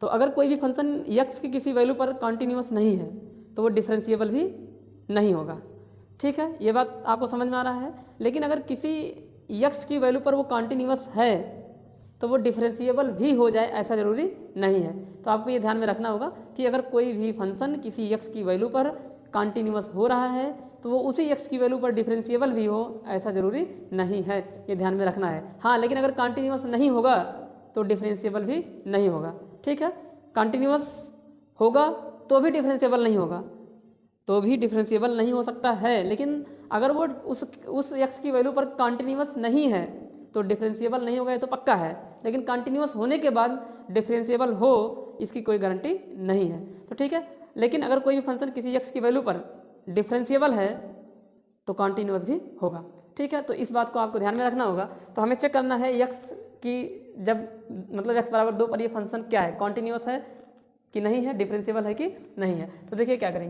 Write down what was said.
तो अगर कोई भी फंक्शन यक्स की किसी वैल्यू पर कॉन्टीन्यूअस नहीं है तो वो डिफरेंशिएबल भी नहीं होगा। ठीक है, ये बात आपको समझ में आ रहा है। लेकिन अगर किसी यक्स की वैल्यू पर वो कॉन्टीन्यूअस है तो वो डिफरेंशिएबल भी हो जाए ऐसा ज़रूरी नहीं है। तो आपको ये ध्यान में रखना होगा कि अगर कोई भी फंक्शन किसी यक्स की वैल्यू पर कॉन्टीन्यूअस हो रहा है तो वो उसी यक्स की वैल्यू पर डिफरेंशिएबल भी हो ऐसा ज़रूरी नहीं है, ये ध्यान में रखना है। हाँ, लेकिन अगर कॉन्टीन्यूअस नहीं होगा तो डिफरेंशिएबल भी नहीं होगा। ठीक है, कॉन्टीन्यूअस होगा तो भी डिफरेंशिएबल नहीं होगा, तो भी डिफरेंशिएबल नहीं हो सकता है। लेकिन अगर वो उस एक्स की वैल्यू पर कॉन्टीन्यूअस नहीं है तो डिफरेंशिएबल नहीं होगा, ये तो पक्का है। लेकिन कॉन्टीन्यूअस होने के बाद डिफरेंशिएबल हो इसकी कोई गारंटी नहीं है। तो ठीक है, लेकिन अगर कोई भी फंक्शन किसी एक्स की वैल्यू पर डिफरेंशिएबल है तो कॉन्टीन्यूअस भी होगा। ठीक है, तो इस बात को आपको ध्यान में रखना होगा। तो हमें चेक करना है एक्स की जब मतलब एक्स बराबर 2 पर ये फंक्शन क्या है, कॉन्टीन्यूअस है कि नहीं है, डिफरेंशिएबल है कि नहीं है। तो देखिए क्या करेंगे।